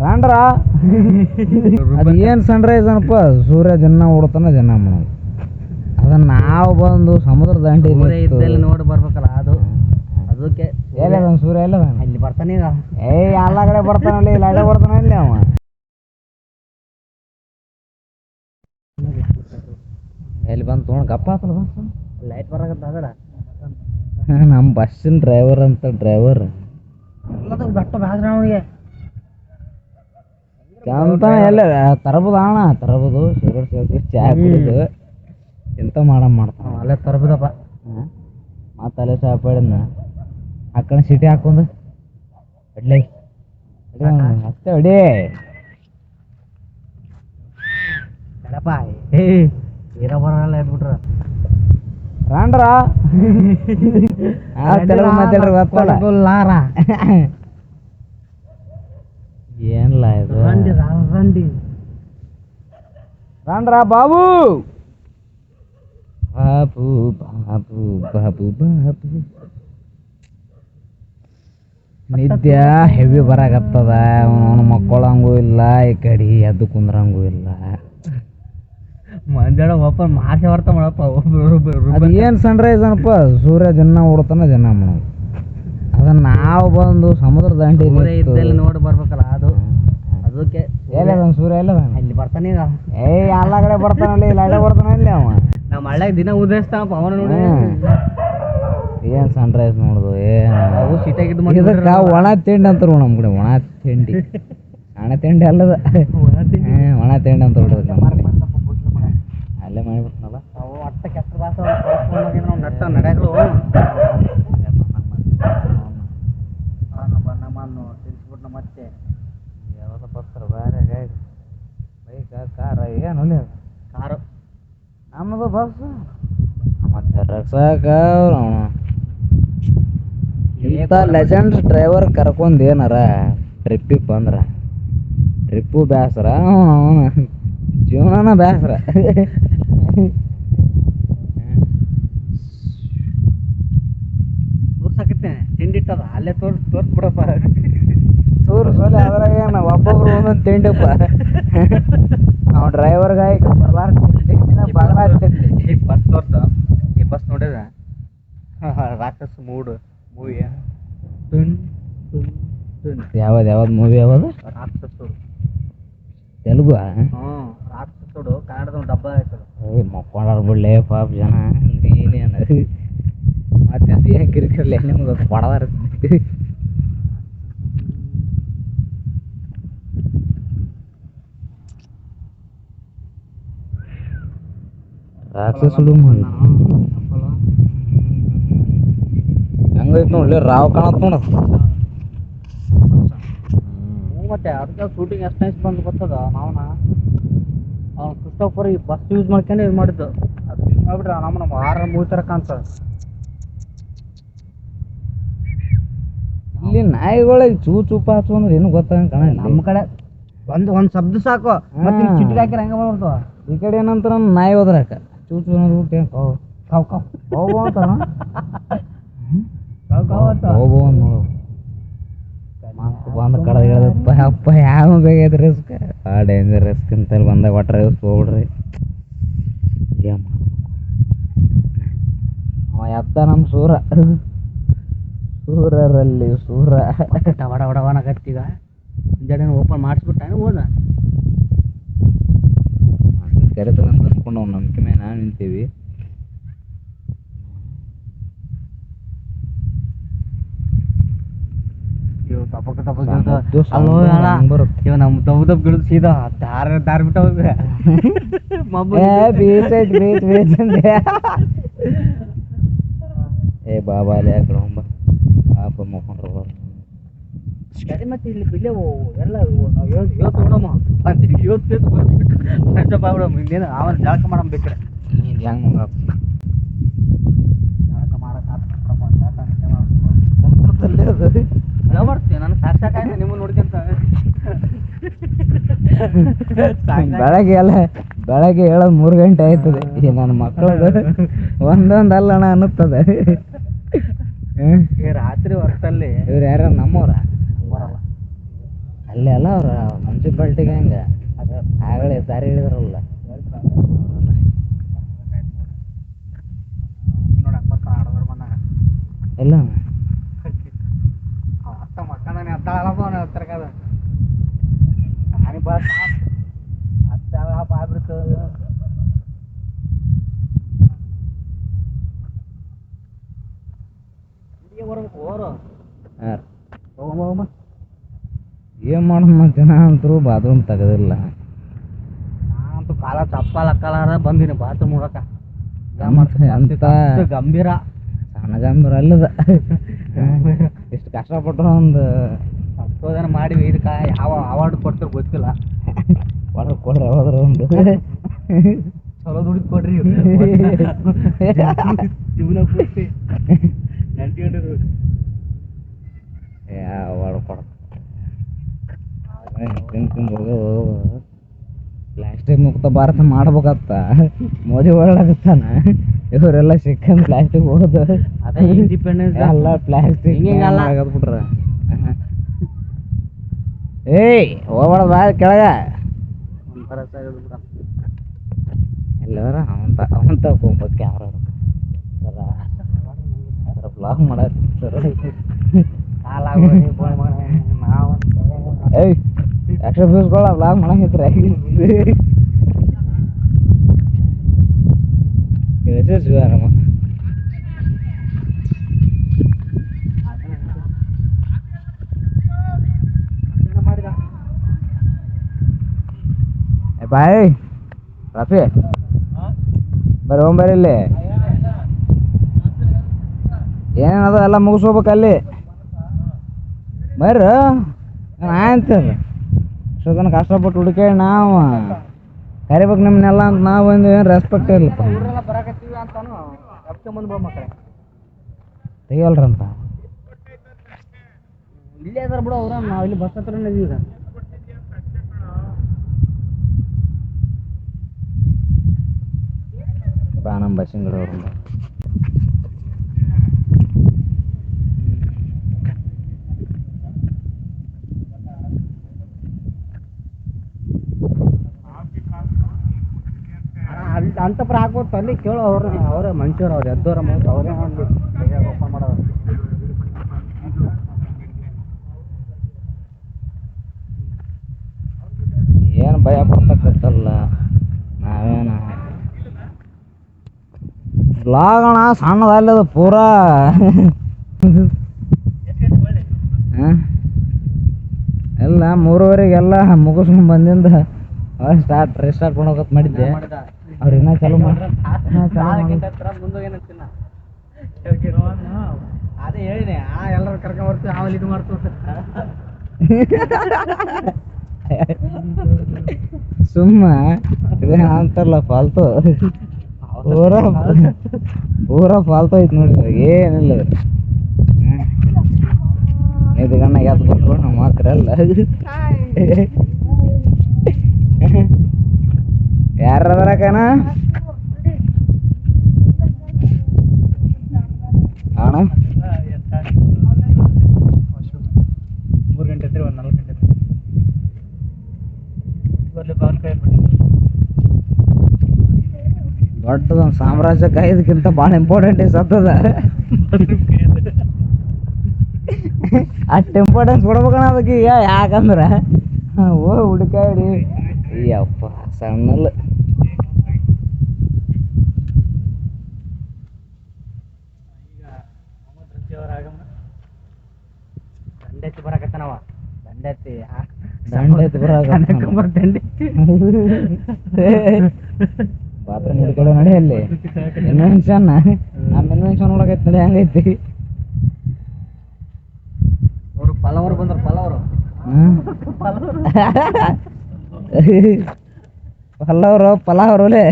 ರಾಂಡ್ರ ಅದು ಏನು ಸನ್ರೈಸ್ ಅನಪ್ಪ, ಸೂರ್ಯ ಜನ ಓಡ್ತಾನ ಜನ ಮಾಡೋದು. ಅದನ್ನ ನಾವು ಬಂದು ಸಮುದ್ರ ದಂಡಿ ಇದ್ದಲ್ಲಿ ನೋಡಿ ಬರ್ಬೇಕಲ್ಲ ಅದು ಅದಕ್ಕೆ. ಎಲ್ಲ ಸೂರ್ಯ ಎಲ್ಲ ಅಲ್ಲಿ ಬರ್ತಾನೆ ಈಗ. ಎಲ್ಲ ಕಡೆ ಬರ್ತಾನಲ್ಲಿ, ಇಲ್ಲ ಅಡೆ ಬರ್ತಾನ ಇಲ್ಲಿ ಅವ. ಎಲ್ಲಿ ಬಂದು ತೊಗೊಂಡು ಗಪ್ಪ ಆತಲ್ಲ ಬಸ್. ಲೈಟ್ ಬರಾಕತ್ತ ಅದರ ನಮ್ಮ ಬಸ್ಸಿನ ಡ್ರೈವರ್ ಅಂತ ಡ್ರೈವರ್ ಬೆಟ್ಟ ಬ್ಯಾಸ್ರ ಅವನಿಗೆ ಅಂತ ಎಲ್ಲ ತರಬುದು ಅಣ್ಣ, ತರಬುದು ಸಿಗರೇಟ್ ಸೇರಿಸಿ ಚಾ ಕುಡಿದು ಎಂತ ಮಾಡ್ತಾನ ಅಲ್ಲೇ ತರಬುದಪ್ಪ. ಮತ್ತೆ ಅಲ್ಲೇ ಶಾಪ್ ಹೇಳಿದ್ನ ಅಕ್ಕನ ಸಿಟಿ ಹಾಕೊಂಡು ಅಡ್ಲಿ ಅಷ್ಟೇ ಹೊಡಿ ಬೇಡಪ್ಪ. ಹೀರೋ ಬರೋಲ್ಲ ಎದ್ಬಿಟ್ರ ರಾಂಡ್ರ ತೆಲುಗು ಮಾತಾಡ್ರಿ ಗೊತ್ತಲ್ಲ. ಏನಿಲ್ಲ ಇದು ರಾಂಡ್ರ ಬಾಬು ಬಾಬು ಬಾಬು ಬಾಬು ಬಾಬು. ನಿದ್ದೆ ಹೆವಿ ಬರಾಕತ್ತದ, ಅವನು ಮಕ್ಕೊಳಂಗೂ ಇಲ್ಲ, ಈ ಕಡೆ ಎದ್ದು ಕುಂದ್ರಂಗೂ ಇಲ್ಲ. ಮಂಜಾಡ ಓಪನ್ ಮಾಸೆ ಬರ್ತಾ ಮಾಡಪ್ಪ. ಅದು ಏನು ಸನ್ರೈಸ್ ಅನಪ್ಪ, ಸೂರ್ಯ ಜನ ಓಡ್ತಾನ ಜನ ಮಾಡೋದು. ಅದನ್ನ ನಾವು ಬಂದು ಸಮುದ್ರ ದಂಡಿ ಇದ್ದಲ್ಲಿ ನೋಡಿ ಬರ್ಬೇಕಲ್ಲ ಅದು ಅದಕ್ಕೆ. ಎಲ್ಲ ಸೂರ್ಯ ಎಲ್ಲ ಅಲ್ಲಿ ಬರ್ತಾನೆ ಈಗ. ಎಲ್ಲ ಕಡೆ ಬರ್ತಾನಲ್ಲಿ, ಇಲ್ಲ ಅಡೆ ಬರ್ತಾನ ಇಲ್ಲಿ ಅವ. ನಮ್ಮ ಹಳ್ಳ್ಯಾಗ ದಿನ ಉದಯಿಸ್ತಾನಪ್ಪ ಅವನ ನೋಡಿ. ಏನು ಸನ್ರೈಸ್ ನೋಡುದು ಅವು ಸೀಟಾಗಿದ್ದು ಇದಕ್ಕೆ ಒಣ ತಿಂಡಿ ಅಂತಾರ ನಮ್ಮ ಕಡೆ. ಒಣ ತಿಂಡಿ, ಒಣ ತಿಂಡಿ ಅಲ್ಲದ, ಒಣ ತಿಂಡಿ ಅಂತ ಹೊಡ್ಬೇಕು ನಮ್ಮ ಕಡೆ. ಅಲ್ಲೇ ಮಾಡಿಬಿಟ್ನಲ್ಲ ಅವು ಅಟ್ಟ ಕೆಟ್ಟ ಭಾಷೆ ನಾವು ನಟ್ಟ ನಡೆಗಳು ಬಣ್ಣವನ್ನು ತಿನ್ಸ್ಬಿಟ್ನ. ಮತ್ತೆ ಯಾವಾಗ ಬರ್ತಾರೆ ಬೇರೆ ಗಾಡಿ, ಬೈಕ ಕಾರ ಏನು ಅಲ್ಲಿ ಕಾರು ನಮ್ಮದು ಬಸ್. ಮತ್ತೆ ರಕ್ಷಕ ಇಂಥ ಲೆಜೆಂಡ್ಸ್ ಡ್ರೈವರ್ ಕರ್ಕೊಂಡು ಏನಾರ ಟ್ರಿಪ್ಪಿಗೆ ಬಂದ್ರ ಟ್ರಿಪ್ಪು ಬೇಸರ, ಅವನು ಜೀವನನ ಬೇಸರ. ತೋರ್ಸಾಕತ್ತೇನೆ ತಿಂಡಿ ಇಟ್ಟದ ಅಲ್ಲೇ ತೋರ್ಸ್ಬಿಡಪ್ಪ. ತೋರ್ಸೋಲೆ ಅದ್ರಾಗ ಏನು ಒಬ್ಬೊಬ್ರು ಒಂದೊಂದು ತಿಂಡಿಪ್ಪ. ಅವ ಡ್ರೈವರ್ಗಾಯಿ ಈ ಬಸ್ ತೋರ್ಸ. ಈ ಬಸ್ ನೋಡಿದ ರಾಕ್ಷಸ ಮೂವಿ ಯಾವ್ದು ಮೂವಿ ಯಾವ್ದು? ರಾಕ್ಷಸೋಡು. ತೆಲುಗು? ರಾಕ್ಷಸೋಡು ಕನ್ನಡದ ಡಬ್ಬ ಆಯ್ತದ. ಮಕ್ಕೊಂಡಾರ ಬಿಡ್ಲೆ ಪಾಪ ಜನ. ಏನೇನು ಮತ್ತೆ ಅದು ಏನು ಕಿರಿಕಿರಲಿ ನಿಮ್ಗೆ ಕೊಡದಾರ. ರಾಕ್ಷಸುಡು ಹಂಗೈತ್ ನೋಡ್ಲಿ, ರಾವ್ ಕಾಣತ್ ನೋಡ. ಮತ್ತೆ ಅದಕ್ಕೆ ಶೂಟಿಂಗ್ ಎಷ್ಟು ನೈಸ್ ಬಂದು ಗೊತ್ತದ. ನಾವನ ಅವ್ನು ಕ್ರಿಸ್ಟೋಫರ್ ಈ ಬಸ್ ಯೂಸ್ ಮಾಡ್ಕೊಂಡು ಇದು ಮಾಡಿದ್ದು. ಅದು ಯೂಸ್ ಮಾಡಿಬಿಟ್ರೆ ನಮ್ಮ 6 ಮೂವಿ ಥರ ಕಾಣ್ತದೆ. ಇಲ್ಲಿ ನಾಯಿಗಳಿಗೆ ಚೂ ಪಾಚು ಅಂದ್ರೆ ಏನು ಗೊತ್ತಾಗ ಕಾಣ. ನಮ್ಮ ಕಡೆ ಒಂದು ಶಬ್ದ ಸಾಕು, ಮತ್ತೆ ಚಿಟ್ಟಿಗೆ ಹಾಕಿರ ಹಂಗೆ ಬರ್ತಾವ. ಈ ಕಡೆ ಏನಂತಾರ ನಾಯಿ ಹೋದ್ರಾಕ ಚೂ ಅನ್ನೋದು ಬಿಟ್ಟು ಕಾವು ಕಾವು ಹೋಗೋ ಅಂತಾರ. ಹೋಗೋ ನೋಡು ಬಂದ ಕಡೆ ಹೇಳದಪ್ಪ ಅಪ್ಪ ಯಾವ ಬೇಗೈತೆ ರಿಸ್ಕ್. ಡೇಂಜರ್ ರಿಸ್ಕ್ ಅಂತೇಳಿ ಬಂದಾಗ ಒಟ್ರ ರಿಸ್ಕ್ ಹೋಗ್ಬಿಡ್ರಿ. ಏನು ಅವ ಎತ್ತ ನಮ್ಮ ಸೂರರಲ್ಲಿ ಸೂರ ವಡವಡವನಾಗತ್ತೀಗ. ಮುಂಜಾನೆ ಓಪನ್ ಮಾಡಿಸ್ಬಿಟ್ಟ ಹೋದ ಕರೆತನ ಅಂತ ಅಂದ್ಕೊಂಡು ಅವ್ನು ನಂಬಿಕೆ ಮೇಲೆ ನಾವು ನಿಂತೀವಿ. ಇವ ನಮ್ ದಬ್ ಗಿಡದ ಸೀದಾ ದಾರಿ ಬಿಟ್ಟ ಏ ಬಾಬಾ ಅಲ್ಲಿ ಯಾಕಡೆ ಹೋಗ್ಬ ಪಾಪ ಮುಖಂಡ್ರು ಮತ್ತೆ ಇಲ್ಲಿ ಬಿಲ್ಲೆ ಎಲ್ಲ ಇವತ್ತು ನೋಡಮ್ಮ ಇವತ್ತು ಬಾಬಿಡಮ್ಮ. ಇನ್ನೇನು ಅವನ ಜಳಕ ಮಾಡಮ್ ಬೇಕಾರೆ ಹೆಂಗ್ ಜಳಕ ಮಾಡಕ್ ಮಾಡ್ತೀವಿ. ನಾನು ಸಾಕಾಯ್ತು ನಿಮ್ಮ ನೋಡ್ಕೊಂತ. ಬೆಳಗ್ಗೆ ಹೇಳೋದು 3 ಗಂಟೆ ಆಯ್ತದೆ. ನನ್ನ ಮಕ್ಕಳದು ಒಂದೊಂದಲ್ಲಣ ಅನ್ನುತ್ತದೆ. ರಾತ್ರಿ ಹೊರತಲ್ಲಿ ಇವ್ರು ಯಾರ ನಮ್ಮವ್ರ ಅಲ್ಲಿ ಅಲ್ಲ ಅವ್ರ ಮುನ್ಸಿಪಾಲ್ಟಿಗೆ ಹಂಗೆ ಅದು ಆಗಲೇ ದಾರಿ ಹೇಳಿದ್ರಲ್ಲ ನೋಡಿ ಬರ್ತಾನ ಆಡೋದ್ರ ಬಂದಾಗ ಎಲ್ಲ ಅತ್ತ ಮಕ್ಕಂದಾನೆ ಅದ್ದಾಳಪ್ಪ ಅವನು ಹತ್ತಿರಕದ ನಾನಿ ಬಸ್ ಹತ್ತ ಆಗ್ಬಿಡ್ತು ಬರ್ಬೇಕು ಓರು ಹಾಂ ಹೋಗಮ್ಮ ಏನು ಮಾಡೋಣ ಜನ ಅಂತರೂ ಬಾತ್ರೂಮ್ ತೆಗೆದಿಲ್ಲ ನಾನಂತೂ ಕಾಲ ಚಪ್ಪಲ್ ಬಂದೀನಿ ಬಾತ್ರೂಮ್ ನೋಡಕ ಅಂತ ಗಂಭೀರ ಸಣ್ಣ ಗಂಭೀರ ಅಲ್ಲದ ಎಷ್ಟು ಕಷ್ಟಪಟ್ಟರು ಒಂದು ಸಂಶೋಧನೆ ಮಾಡಿವಿ ಇದಕ್ಕೆ ಯಾವ ಅವಾರ್ಡ್ ಕೊಡ್ತಾರೆ ಗೊತ್ತಿಲ್ಲ ಕೊಡ್ರಿ ಹೋದ್ರೆ ಒಂದು ಚಲೋ ದುಡ್ಡು ಕೊಡ್ರಿ ಜೀವನ ಪೂರ್ತಿ ನೆನ್ಸ್ಕೊಂಡಿರು ಅವಾರ್ಡ್ ಕೊಡ ಪ್ಲಾಸ್ಟಿಕ್ ಮುಕ್ತ ಭಾರತ ಮಾಡ್ಬೇಕತ್ತ ಮೋದಿ ಹೊರಡಾಗತ್ತಾನ ಇವರೆಲ್ಲ ಸಿಕ್ಕಂದ್ ಪ್ಲಾಸ್ಟಿಕ್ ಹೋದ ಅದೇ ಇಂಡಿಪೆಂಡೆನ್ಸ್ ಎಲ್ಲ ಪ್ಲಾಸ್ಟಿಕ್ ಹಿಂಗೆಲ್ಲ ಆಗದ್ಬಿಟ್ರ ಏಯ್ ಹೋಗ್ಬೇಡ ಬಾ ಕೆಳಗ ಒಂಥರ ಎಲ್ಲರ ಅವನ್ ತಗೊಂಬ ಕ್ಯಾಮ್ರಾ ಬ್ಲಾಗ್ ಮಾಡತ್ತಾರ ನಾವು ಏಯ್ ಎಕ್ಸ್ಟ್ರಾ ವ್ಯೂಸ್ಗಳ ಬ್ಲಾಗ್ ಮಾಡಂಗಿದ್ರೆ ಆರಾಮ ಮಾಡಿದ ಬಾಯ್ ರಾಫಿ ಬರ್ರಿ ಹೋಗ್ಬರ್ರಿ ಇಲ್ಲಿ ಏನೇನದ ಎಲ್ಲ ಮುಗಿಸ್ಕೋಬೇಕು ಅಲ್ಲಿ ಬರ್ರಿ ಆಯ್ತದ ಇಷ್ಟು ತನಕ ಕಷ್ಟಪಟ್ಟು ಹುಡುಕೇಳಿ ನಾವು ಕರಿಬೇಕು ನಿಮ್ಮನ್ನೆಲ್ಲ ಅಂತ ನಾವು ಬಂದು ಏನು ರೆಸ್ಪೆಕ್ಟ್ ಇರಲಿಪ್ಪ ಊರೆಲ್ಲ ಬರಾಕತ್ತೀವಿ ಅಂತಾನು ಎಪ್ಕೊಂಬಂದು ಬಾ ಮಕ್ಕಳೇ ತೆಗಿಯಲ್ರಂತ ಇಲ್ಲೇ ಅದಾರ ಬಿಡು ಅವ್ರ ನಾವು ಇಲ್ಲಿ ಬಸ್ ಹತ್ರನೇ ಇದೀವಿ ಈಗ ಬಾ ನಮ್ಮ ಬಸ್ಸಿನ ಕಡೆ ಅವ್ರ ಅಂತಪ್ರ ಹಾಕ್ಬೋದು ಅಲ್ಲಿ ಕೇಳೋ ಅವ್ರ ಮನುಷ್ಯರು ಅವ್ರು ಎದ್ದೋರ ಮತ್ತು ಅವರೇ ಓಪನ್ ಮಾಡೋರು ಏನು ಭಯ ಪಡ್ತಕ್ಕತ್ತಲ್ಲ ನಾವೇನು ಬ್ಲಾಗ್ ಅಣ್ಣ ಸಣ್ಣದಲ್ಲದು ಪೂರಾ ಹಾಂ ಎಲ್ಲ 3:30 ಮುಗಿಸ್ಕೊಂಡು ಬಂದಿಂದ ರಿಸ್ಟಾರ್ಟ್ ಮಾಡೋಕತ್ ಮಾಡಿದ್ದೆ ಅವ್ರು ಇನ್ನೂ ಚಾಲು ಮುಂದೋಗೇನಂತಿನ ಅದೇ ಹೇಳಿದೆ ಎಲ್ಲರೂ ಕರ್ಕೊಂಡ್ ಬರ್ತೀವಿ ಆಮೇಲೆ ಇದು ಮಾಡ್ತೀವಿ ಸುಮ್ಮ ಇದೇ ಅಂತಾರಲ್ಲ ಫಾಲ್ತು ಪೂರಾ ಫಾಲ್ತು ಐತಿ ನೋಡಿ ಏನಿಲ್ಲ ಇದು ಗಣ್ಣ ಎದ್ದು ಕೊಟ್ರು ನಮ್ಮ ಮಕ್ಕಳಲ್ಲ ಯಾರದರಕನ ಅಣ್ಣ 3 ಗಂಟೆ ಇದ್ರೆ ಒಂದು 4 ಗಂಟೆ ದೊಡ್ಡದೊಂದು ಸಾಮ್ರಾಜ್ಯ ಕಾಯ್ದಕ್ಕಿಂತ ಭಾಳ ಇಂಪಾರ್ಟೆಂಟ್ ಸತ್ತದ ಅಷ್ಟು ಇಂಪಾರ್ಟೆನ್ಸ್ ಕೊಡ್ಬೇಕಣ್ಣ ಅದಕ್ಕೆ ಈಗ ಯಾಕಂದ್ರೆ ಹುಡುಕಾಡಿ ಅಯ್ಯಪ್ಪ ಸಣ್ಣಲ್ಲ ದಂಡೆತ್ತಿ ಬರಾಕತ್ತಾನವ ದಂಡೆತ್ತಿ ಬಾತ್ರೂಮ್ ಹುಡುಕಡೆ ನಡಿ ಅಲ್ಲಿ ಇನ್ವೆನ್ಷನ್ ನಮ್ಮ ಇನ್ವೆನ್ಷನ್ ನೋಡಕೈತಿ ನಡಿ ಹಂಗೈತಿ ಅವರು ಪಲವರು ಬಂದ್ರು ಪಲವರು ಪಲ್ಲವರು ಪಲಾವ್ರಲೆ